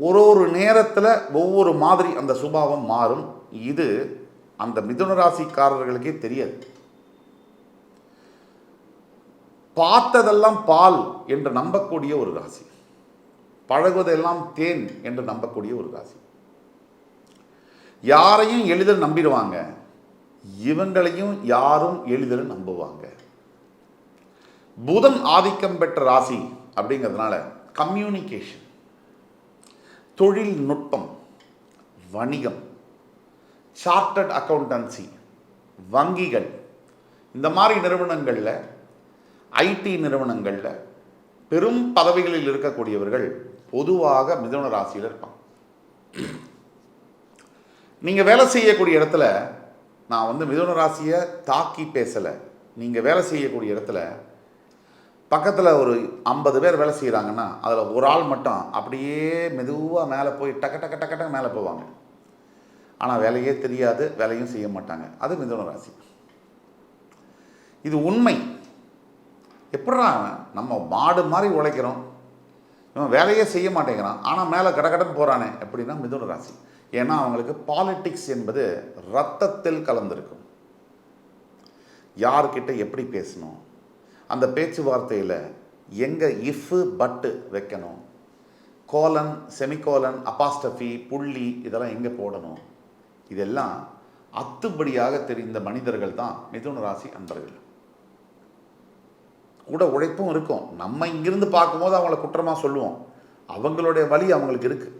ஒரு ஒரு நேரத்தில் ஒவ்வொரு மாதிரி அந்த சுபாவம் மாறும். இது அந்த மிதுன ராசிக்காரர்களுக்கே தெரியாது. பார்த்ததெல்லாம் பால் என்று நம்பக்கூடிய ஒரு ராசி, பழகுவதெல்லாம் தேன் என்று நம்பக்கூடிய ஒரு ராசி. யாரையும் எளிதில் நம்பிடுவாங்க, இவங்களையும் யாரும் எளிதில் நம்புவாங்க. புதன் ஆதிக்கம் பெற்ற ராசி அப்படிங்கிறதுனால கம்யூனிகேஷன், தொழில்நுட்பம், வணிகம், சார்ட்டர்ட் அக்கௌண்டன்சி, வங்கிகள், இந்த மாதிரி நிறுவனங்களில், ஐடி நிறுவனங்களில் பெரும் பதவிகளில் இருக்கக்கூடியவர்கள் பொதுவாக மிதுன ராசியில் இருப்பாங்க. நீங்கள் வேலை செய்யக்கூடிய இடத்துல, நான் மிதுன ராசியை தாக்கி பேசலை, நீங்கள் வேலை செய்யக்கூடிய இடத்துல பக்கத்தில் ஒரு 50 பேர் வேலை செய்கிறாங்கன்னா அதில் ஒரு ஆள் மட்டும் அப்படியே மெதுவாக மேலே போய் டக்கு டக்கு டக்கு டக்கு மேலே போவாங்க. ஆனால் வேலையே தெரியாது, வேலையும் செய்ய மாட்டாங்க. அது மிதுன ராசி. இது உண்மை. எப்படா நம்ம மாடு மாதிரி உழைக்கிறோம், இவன் வேலையே செய்ய மாட்டேங்கிறான், ஆனால் மேலே கடகடன் போகிறானே எப்படின்னா மிதுன ராசி. ஏன்னா அவங்களுக்கு பாலிட்டிக்ஸ் என்பது ரத்தத்தில் கலந்திருக்கும். யார்கிட்ட எப்படி பேசணும், அந்த பேச்சுவார்த்தையில் எங்கே இஃப்பு பட்டு வைக்கணும், கோலன், செமிகோலன், அப்பாஸ்டஃபி, புள்ளி இதெல்லாம் எங்கே போடணும், இதெல்லாம் அத்துப்படியாக தெரிந்த மனிதர்கள் தான் மிதுன ராசி அன்பர்கள். கூட உழைப்பும் இருக்கும். நம்ம இங்கிருந்து பார்க்கும்போது அவங்கள குற்றமாக சொல்லுவோம், அவங்களுடைய வழி அவங்களுக்கு இருக்குது.